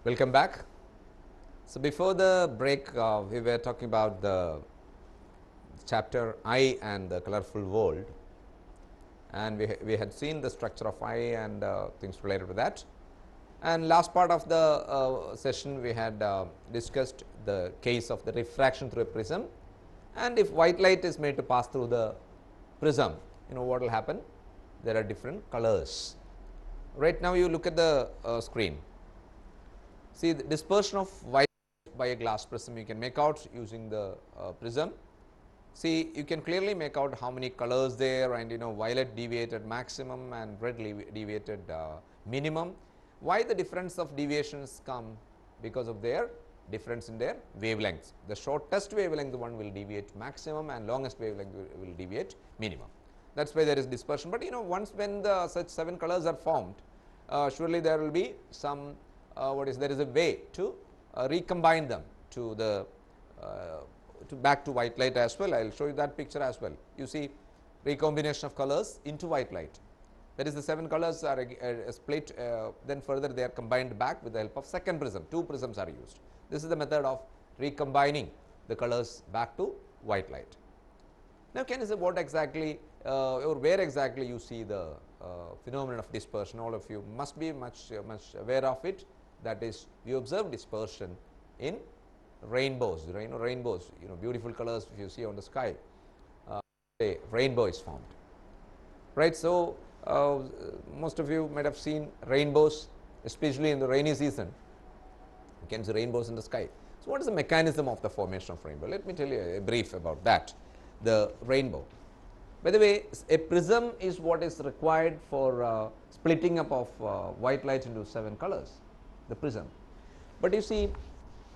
Welcome back. So, before the break we were talking about the chapter I and the colorful world, and we had seen the structure of I and things related to that. And last part of the session we had discussed the case of the refraction through a prism, and if white light is made to pass through the prism, what will happen? There are different colors. Right now you look at the screen. See the dispersion of white by a glass prism you can make out using the prism. See, you can clearly make out how many colors there, and violet deviated maximum and red deviated minimum. Why the difference of deviations come? Because of their difference in their wavelengths. The shortest wavelength one will deviate maximum and longest wavelength will deviate minimum. That is why there is dispersion, but once when the such 7 colors are formed, surely there will be some there is a way to recombine them to the back to white light as well. I will show you that picture as well. You see recombination of colors into white light, that is the 7 colors are split, then further they are combined back with the help of second prism. 2 prisms are used. This is the method of recombining the colors back to white light. Now, can you say what exactly or where exactly you see the phenomenon of dispersion? All of you must be much aware of it. That is, you observe dispersion in rainbows. Rainbows, beautiful colors. If you see on the sky, a rainbow is formed, right? So, most of you might have seen rainbows, especially in the rainy season. You can see rainbows in the sky. So, what is the mechanism of the formation of rainbow? Let me tell you a brief about that. The rainbow. By the way, a prism is what is required for splitting up of white light into 7 colors, the prism. But you see,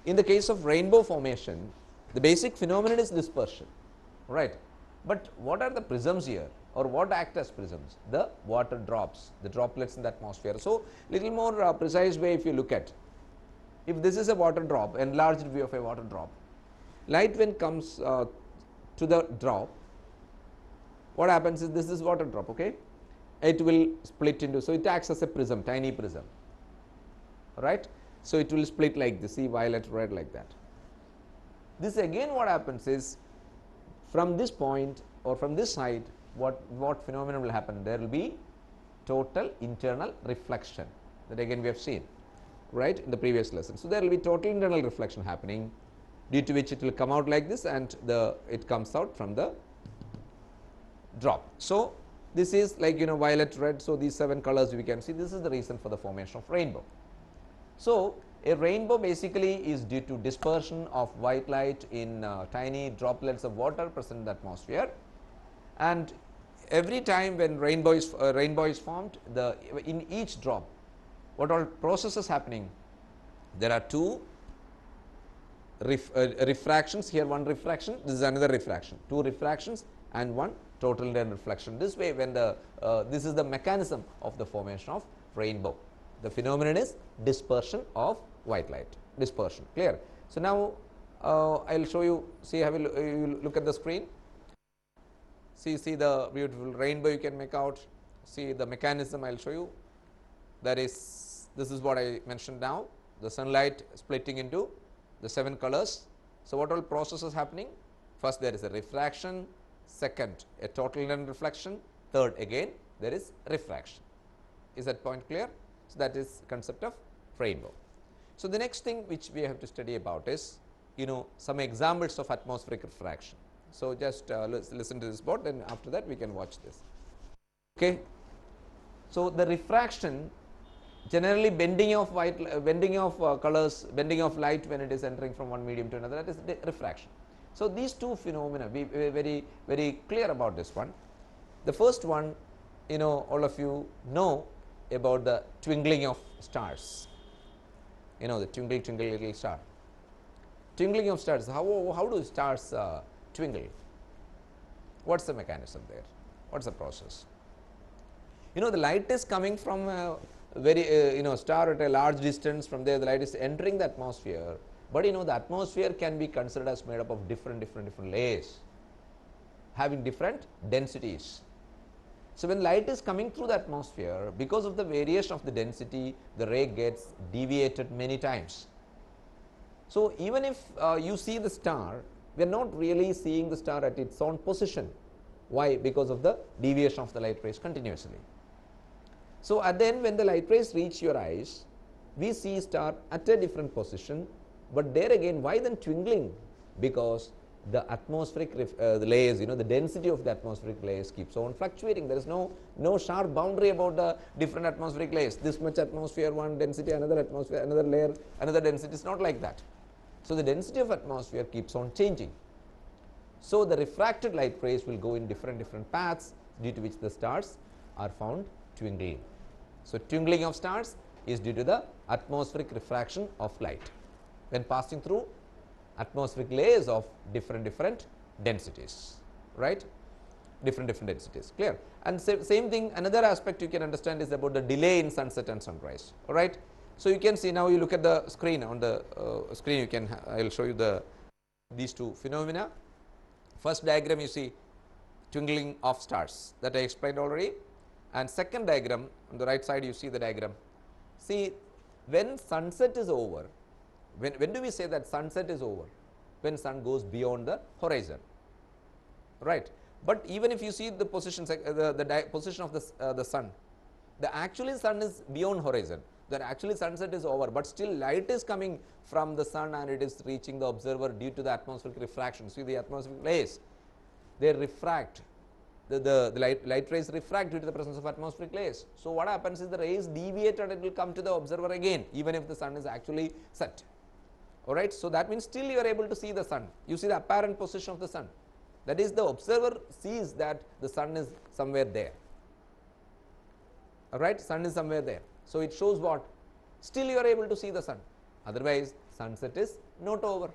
in the case of rainbow formation, the basic phenomenon is dispersion, right? But what are the prisms here, or what act as prisms? The water drops, the droplets in the atmosphere. So, little more precise way if you look at, if this is a water drop, enlarged view of a water drop, light when comes to the drop, what happens is this is water drop, okay? It will split into, so it acts as a prism, tiny prism, right? So, it will split like this, see violet, red, like that. This again what happens is, from this point or from this side, what phenomenon will happen? There will be total internal reflection, that again we have seen, right, in the previous lesson. So, there will be total internal reflection happening, due to which it will come out like this, and it comes out from the drop. So, this is like violet, red. So, these 7 colors we can see, this is the reason for the formation of rainbow. So, a rainbow basically is due to dispersion of white light in tiny droplets of water present in the atmosphere, and every time when rainbow is formed, in each drop what all processes happening? There are 2 refractions here, 1 refraction, this is another refraction, 2 refractions and 1 total internal reflection. This way, when this is the mechanism of the formation of rainbow. The phenomenon is dispersion of white light, dispersion, clear. So, now I will show you, see, have you look at the screen, see the beautiful rainbow you can make out, see the mechanism I will show you. That is, this is what I mentioned now, the sunlight splitting into the 7 colors. So, what all processes happening? First there is a refraction, second a total internal reflection, third again there is refraction. Is that point clear? So, that is concept of rainbow. So, the next thing which we have to study about is some examples of atmospheric refraction. So, just listen to this board, then after that we can watch this. Okay. So, the refraction, generally bending of colors, bending of light when it is entering from one medium to another, that is the refraction. So, these 2 phenomena, we very clear about this one. The first one, all of you know about the twinkling of stars, the twinkle twinkle little star. Twinkling of stars, how do stars twinkle? What is the mechanism there? What is the process? The light is coming from a very star at a large distance. From there the light is entering the atmosphere, but the atmosphere can be considered as made up of different layers having different densities. So, when light is coming through the atmosphere, because of the variation of the density, the ray gets deviated many times. So, even if you see the star, we are not really seeing the star at its own position. Why? Because of the deviation of the light rays continuously. So, at the end, when the light rays reach your eyes, we see star at a different position, but there again, why then twinkling? Because the atmospheric layers, the density of the atmospheric layers keeps on fluctuating. There is no sharp boundary about the different atmospheric layers. This much atmosphere, one density, another atmosphere, another layer, another density. It's not like that. So, the density of atmosphere keeps on changing. So, the refracted light rays will go in different paths, due to which the stars are found twinkling. So, twinkling of stars is due to the atmospheric refraction of light when passing through atmospheric layers of different densities, right, different densities, clear. And same thing, another aspect you can understand is about the delay in sunset and sunrise, all right. So, you can see, now you look at the screen, on the screen you can, I will show you these two phenomena. First diagram you see twinkling of stars, that I explained already, and second diagram on the right side you see the diagram. See, when sunset is over, when do we say that sunset is over? When sun goes beyond the horizon, right. But even if you see the position, the position of the sun, the actually sun is beyond horizon, that actually sunset is over, but still light is coming from the sun and it is reaching the observer due to the atmospheric refraction. See the atmospheric layers, they refract, the light rays refract due to the presence of atmospheric layers. So, what happens is the rays deviate and it will come to the observer again, even if the sun is actually set, all right. So, that means still you are able to see the sun, you see the apparent position of the sun, that is the observer sees that the sun is somewhere there, all right, sun is somewhere there. So, it shows what? Still you are able to see the sun, otherwise sunset is not over,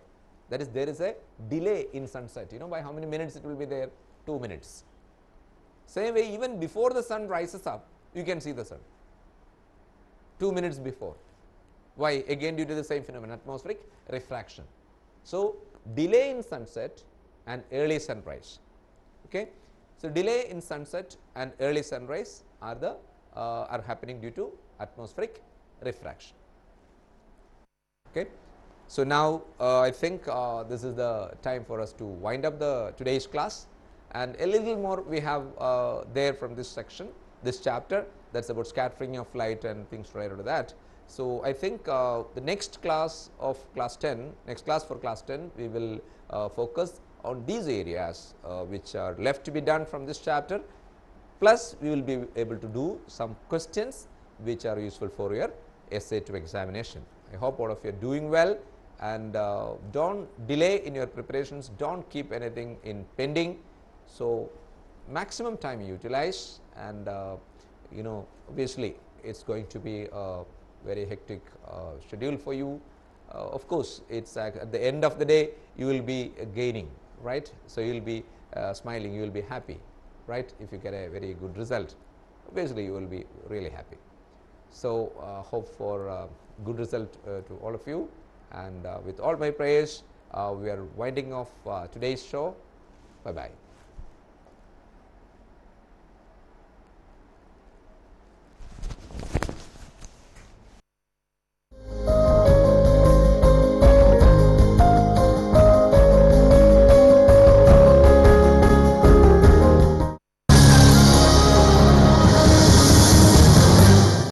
that is there is a delay in sunset, by how many minutes it will be there? 2 minutes. Same way, even before the sun rises up, you can see the sun 2 minutes before. Why? Again due to the same phenomenon, atmospheric refraction. So, delay in sunset and early sunrise, okay. So, delay in sunset and early sunrise are happening due to atmospheric refraction, okay. So, now I think this is the time for us to wind up the today's class, and a little more we have there from this section, this chapter, that is about scattering of light and things related to that. So, I think the next class of class 10, next class for class 10, we will focus on these areas which are left to be done from this chapter, plus we will be able to do some questions which are useful for your essay 2 examination. I hope all of you are doing well, and do not delay in your preparations, do not keep anything in pending. So, maximum time utilize, and obviously it is going to be a very hectic schedule for you. Of course, it is at the end of the day you will be gaining, right. So, you will be smiling, you will be happy, right, if you get a very good result, obviously you will be really happy. So, hope for good result to all of you, and with all my prayers we are winding off today's show. Bye bye.